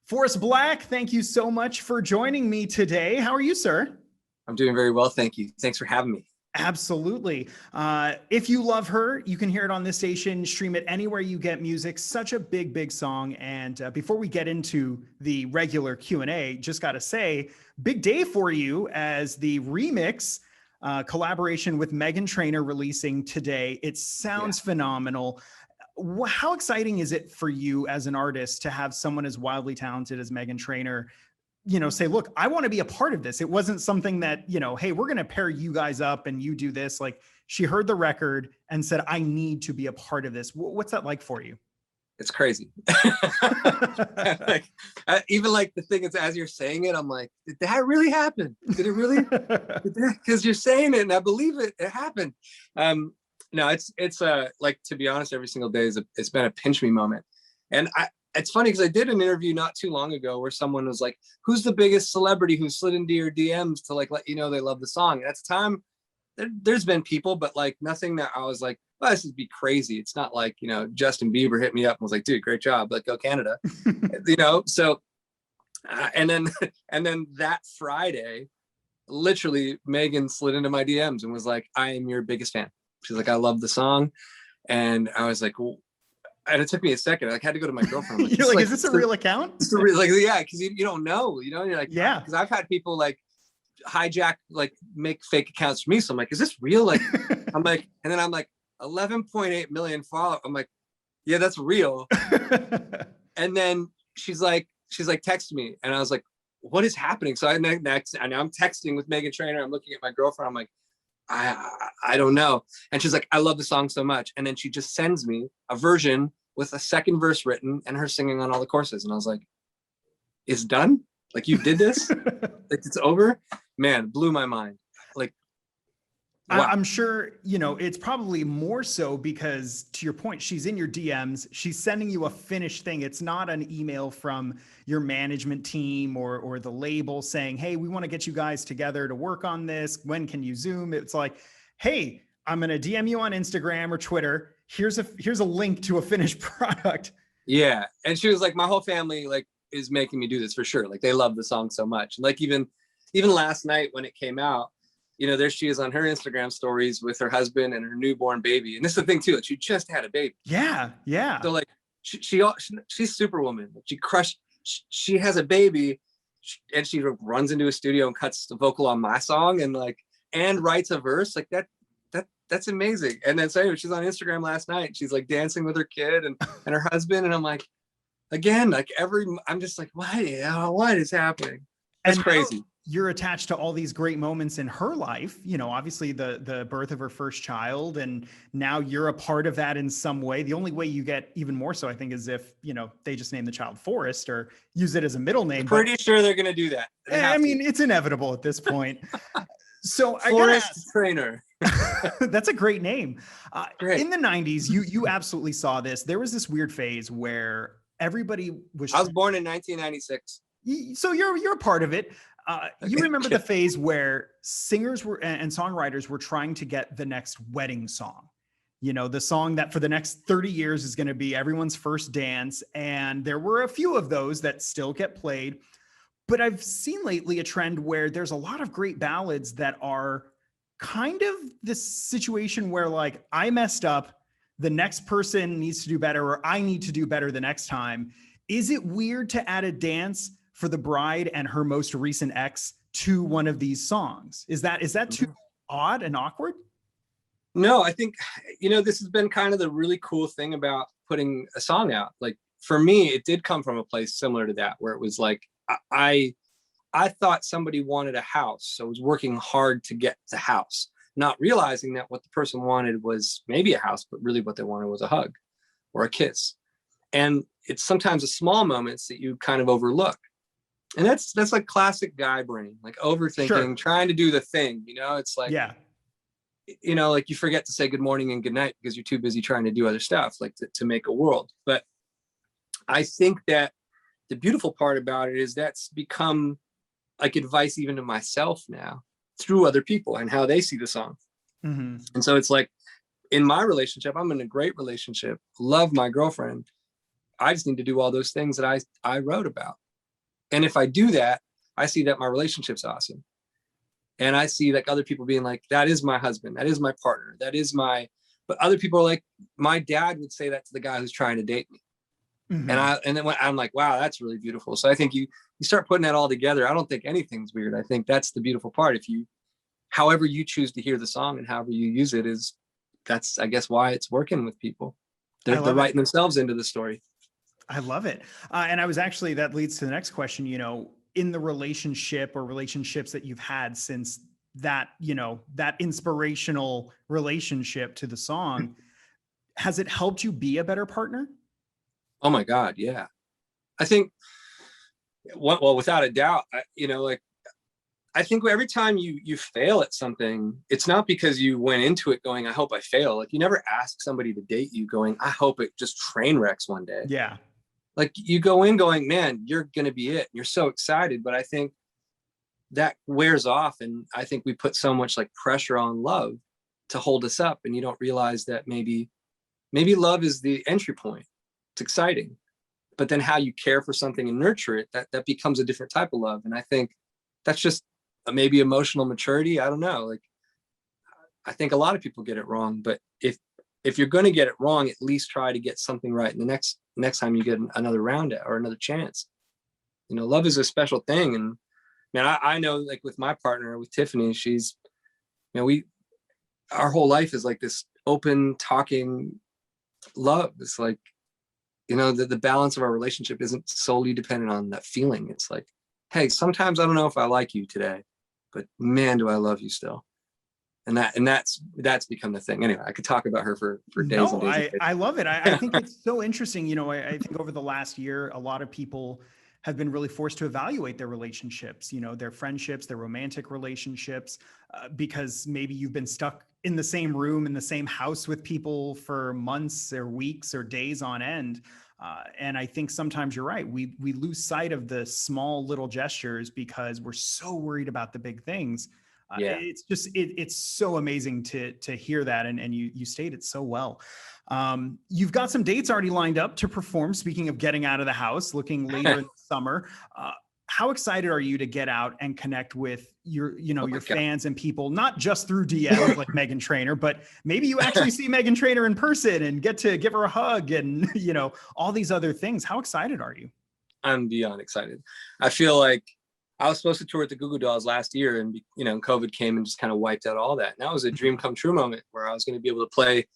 Forrest Blakk, thank you so much for joining me today. How are you, sir? I'm doing very well, thank you. Thanks for having me. Absolutely. If you love her, you can hear it on this station, stream it anywhere you get music. Such a big, big song. And before we get into the regular Q&A, just got to say, big day for you as the remix collaboration with Meghan Trainor releasing today. It sounds phenomenal. How exciting is it for you as an artist to have someone as wildly talented as Meghan Trainor, say, look, I want to be a part of this. It wasn't something that, hey, we're going to pair you guys up and you do this. Like, she heard the record and said, I need to be a part of this. What's that like for you? It's crazy. Even like the thing is, as you're saying it, I'm like, did that really happen? Did it really? Because you're saying it and I believe it. It happened. No, it's like, to be honest, every single day it's been a pinch me moment. And it's funny because I did an interview not too long ago where someone was like, who's the biggest celebrity who slid into your DMs to like let you know they love the song? And at the time, there's been people, but like nothing that I was like, well, this would be crazy. It's not like, Justin Bieber hit me up and was like, dude, great job, like, go Canada. So and then that Friday, literally Megan slid into my DMs and was like, I am your biggest fan. She's like, I love the song. And I was like, well, and it took me a second. I had to go to my girlfriend. Like, you're like, is this a real account? Like, yeah, because you don't know, you're like, yeah. Because I've had people like hijack, like make fake accounts for me. So I'm like, is this real? Like, I'm like, and then I'm like, 11.8 million followers. I'm like, yeah, that's real. And then she's like texting me, and I was like, what is happening? So I'm texting with Meghan Trainor. I'm looking at my girlfriend. I'm like, I don't know. And she's like, I love the song so much. And then she just sends me a version with a second verse written and her singing on all the choruses. And I was like, it's done? Like, you did this? Like, it's over? Man, blew my mind. Like, wow. I'm sure, it's probably more so because, to your point, she's in your DMs. She's sending you a finished thing. It's not an email from your management team or the label saying, hey, we want to get you guys together to work on this. When can you Zoom? It's like, hey, I'm going to DM you on Instagram or Twitter. Here's a link to a finished product. Yeah. And she was like, my whole family like is making me do this for sure. Like, they love the song so much. Like, even last night when it came out, there she is on her Instagram stories with her husband and her newborn baby. And this is the thing too, like, she just had a baby. Yeah. Yeah. So like she's Superwoman. She has a baby and she runs into a studio and cuts the vocal on my song and writes a verse like that. That's amazing. And then so anyway, she's on Instagram last night. She's like dancing with her kid and her husband. And I'm like, again, like I'm just like, what is happening? That's crazy. You're attached to all these great moments in her life, obviously the birth of her first child, and now you're a part of that in some way. The only way you get even more so, I think, is if, they just name the child Forrest or use it as a middle name. I'm pretty sure they're going to do that. I mean, it's inevitable at this point. So Forrest Trainor. That's a great name. Great. In the 90s, you absolutely saw this. There was this weird phase where everybody was... I was born in 1996. So you're a part of it. You remember the phase where singers and songwriters were trying to get the next wedding song, the song that for the next 30 years is going to be everyone's first dance. And there were a few of those that still get played. But I've seen lately a trend where there's a lot of great ballads that are kind of this situation where, like, I messed up, the next person needs to do better, or I need to do better the next time. Is it weird to add a dance for the bride and her most recent ex to one of these songs? Is that too odd and awkward? No, I think, this has been kind of the really cool thing about putting a song out. Like, for me, it did come from a place similar to that, where it was like, I thought somebody wanted a house. So I was working hard to get the house, not realizing that what the person wanted was maybe a house, but really what they wanted was a hug or a kiss. And it's sometimes the small moments that you kind of overlook. And that's like classic guy brain, like overthinking, trying to do the thing, it's like, like you forget to say good morning and good night because you're too busy trying to do other stuff, like to make a world. But I think that the beautiful part about it is that's become like advice even to myself now through other people and how they see the song. Mm-hmm. And so it's like, in my relationship, I'm in a great relationship, love my girlfriend. I just need to do all those things that I wrote about. And if I do that, I see that my relationship's awesome. And I see like other people being like, that is my husband, that is my partner, that is my, but other people are like, my dad would say that to the guy who's trying to date me. Mhm. And then when I'm like, wow, that's really beautiful. So I think you start putting that all together. I don't think anything's weird. I think that's the beautiful part. If you, however you choose to hear the song and however you use it is, that's, I guess, why it's working with people. They're writing themselves into the story. I love it. And I was actually, that leads to the next question, you know, in the relationship or relationships that you've had since that, you know, that inspirational relationship to the song, has it helped you be a better partner? Oh my God. Yeah. I think, well, without a doubt, you know, like, I think every time you fail at something, it's not because you went into it going, I hope I fail. Like, you never ask somebody to date you going, I hope it just train wrecks one day. Yeah. Like, you go in going, man, you're going to be it. You're so excited. But I think that wears off. And I think we put so much like pressure on love to hold us up. And you don't realize that maybe love is the entry point. It's exciting. But then how you care for something and nurture it, that becomes a different type of love. And I think that's just maybe emotional maturity. I don't know. Like, I think a lot of people get it wrong, but if you're going to get it wrong, at least try to get something right. And the next time you get another round at or another chance, you know, love is a special thing. And man, I know, like with my partner, with Tiffany, she's, you know, our whole life is like this open talking love. It's like, you know, the balance of our relationship isn't solely dependent on that feeling. It's like, hey, sometimes I don't know if I like you today, but man, do I love you still. And that's become the thing. Anyway, I could talk about her for days and days. And days. I love it. I think it's so interesting. You know, I think over the last year, a lot of people have been really forced to evaluate their relationships, you know, their friendships, their romantic relationships, because maybe you've been stuck in the same room, in the same house with people for months or weeks or days on end. And I think sometimes you're right. We lose sight of the small little gestures because we're so worried about the big things. Yeah. It's just, it's so amazing to hear that. And you state it so well. You've got some dates already lined up to perform. Speaking of getting out of the house, looking later in the summer, how excited are you to get out and connect with your, you know, your fans and people, not just through DMs like Meghan Trainor, but maybe you actually see Meghan Trainor in person and get to give her a hug and, you know, all these other things. How excited are you? I'm beyond excited. I feel like I was supposed to tour at the Goo Goo Dolls last year, and you know, COVID came and just kind of wiped out all that. And that was a dream come true moment where I was going to be able to play,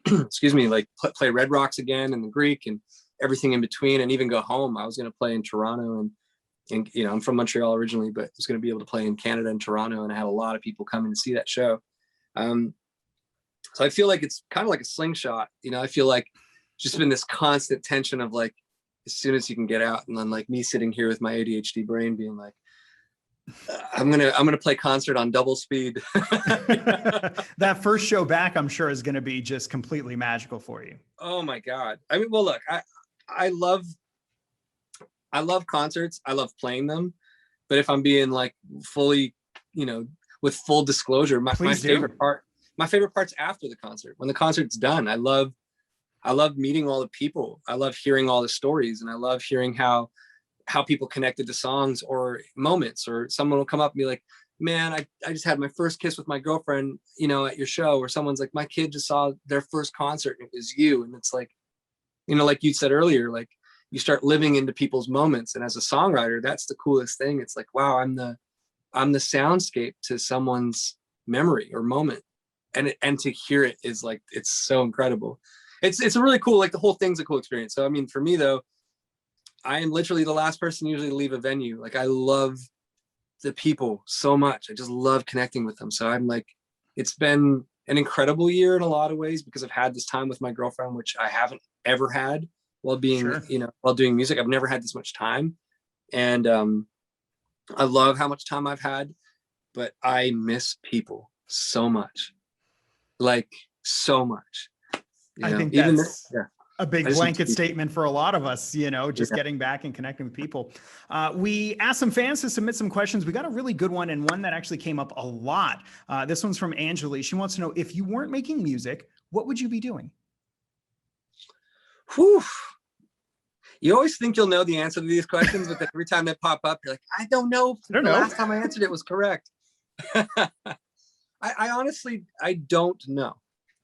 excuse me, like play Red Rocks again and the Greek and everything in between, and even go home. I was going to play in Toronto, and you know, I'm from Montreal originally, but I was going to be able to play in Canada and Toronto, and I had a lot of people coming to see that show. So I feel like it's kind of like a slingshot. You know, I feel like just been this constant tension of like, as soon as you can get out, and then like me sitting here with my ADHD brain being like, I'm gonna play concert on double speed. That first show back, I'm sure, is going to be just completely magical for you. Oh my God. I mean, well, look, I love concerts. I love playing them, but if I'm being like fully, you know, with full disclosure, my favorite part's after the concert. When the concert's done, I love meeting all the people. I love hearing all the stories, and I love hearing how people connected to songs or moments, or someone will come up and be like, man, I just had my first kiss with my girlfriend, you know, at your show, or someone's like, my kid just saw their first concert and it was you. And it's like, you know, like you said earlier, like you start living into people's moments. And as a songwriter, that's the coolest thing. It's like, wow, I'm the soundscape to someone's memory or moment. And to hear it is like, it's so incredible. It's a really cool, like the whole thing's a cool experience. So, I mean, for me though, I am literally the last person usually to leave a venue. Like, I love the people so much. I just love connecting with them. So I'm like, it's been an incredible year in a lot of ways because I've had this time with my girlfriend, which I haven't ever had while being, you know, while doing music. I've never had this much time. And I love how much time I've had, but I miss people so much, like so much. You know, I think even that's a big blanket statement for a lot of us, you know, just getting back and connecting with people. We asked some fans to submit some questions. We got a really good one, and one that actually came up a lot. This one's from Angeli. She wants to know, if you weren't making music, what would you be doing? Whew. You always think you'll know the answer to these questions, but then every time they pop up, you're like, I don't know. I don't the know. last time I answered it was correct. I honestly, I don't know.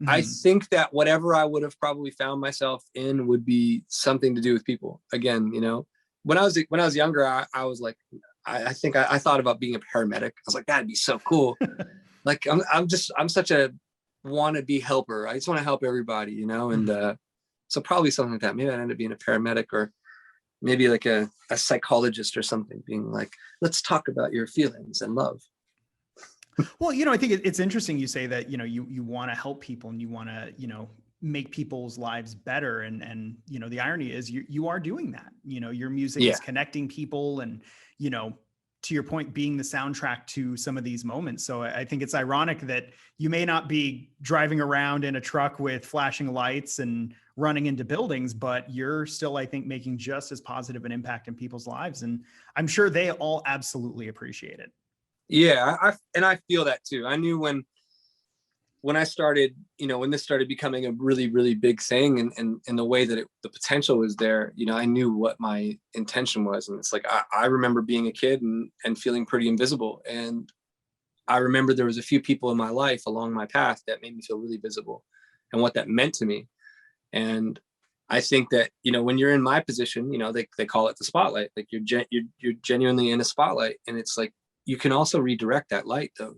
I think that whatever I would have probably found myself in would be something to do with people. Again, you know, when I was younger, I was like, I think I thought about being a paramedic. I was like, that'd be so cool. Like I'm such a wannabe helper. I just want to help everybody, you know? And so probably something like that. Maybe I'd end up being a paramedic, or maybe like a psychologist or something, being like, let's talk about your feelings and love. Well, you know, I think it's interesting you say that, you know, you want to help people and you want to, you know, make people's lives better. And, you know, the irony is you are doing that. You know, your music is connecting people and, you know, to your point, being the soundtrack to some of these moments. So I think it's ironic that you may not be driving around in a truck with flashing lights and running into buildings, but you're still, I think, making just as positive an impact in people's lives. And I'm sure they all absolutely appreciate it. Yeah, I feel that too. I knew when I started, you know, when this started becoming a really, really big thing, and the way that the potential was there, you know, I knew what my intention was. And it's like, I remember being a kid and feeling pretty invisible. And I remember there was a few people in my life along my path that made me feel really visible and what that meant to me. And I think that, you know, when you're in my position, you know, they call it the spotlight, like you're genuinely in a spotlight. And it's like, you can also redirect that light though,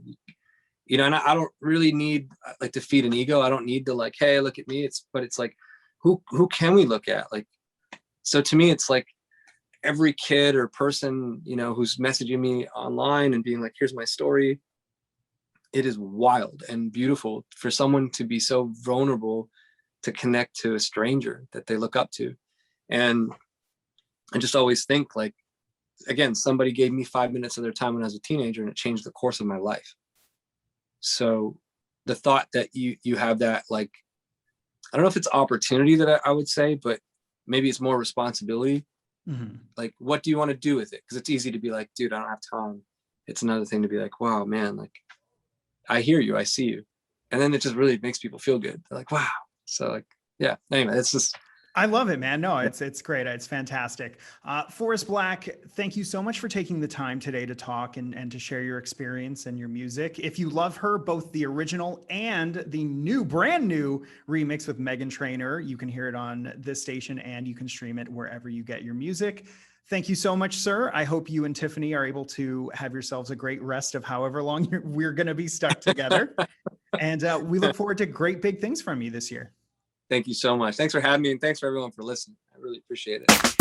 you know, and I don't really need like to feed an ego. I don't need to like, hey, look at me. But it's like, who can we look at? Like, so to me, it's like every kid or person, you know, who's messaging me online and being like, here's my story. It is wild and beautiful for someone to be so vulnerable to connect to a stranger that they look up to. And I just always think like, again, somebody gave me 5 minutes of their time when I was a teenager and it changed the course of my life. So the thought that you have that, like, I don't know if it's opportunity that I would say, but maybe it's more responsibility. Like, what do you want to do with it? Because it's easy to be like, dude, I don't have time. It's another thing to be like, wow, man, like, I hear you, I see you. And then it just really makes people feel good. They're like, wow. So like, yeah, anyway, it's just, I love it, man. No, it's great. It's fantastic. Forrest Blakk, thank you so much for taking the time today to talk and to share your experience and your music. If you love her, both the original and the brand new remix with Meghan Trainor, you can hear it on this station and you can stream it wherever you get your music. Thank you so much, sir. I hope you and Tiffany are able to have yourselves a great rest of however long we're going to be stuck together. And we look forward to great big things from you this year. thank you so much. Thanks for having me. And thanks for everyone for listening. I really appreciate it.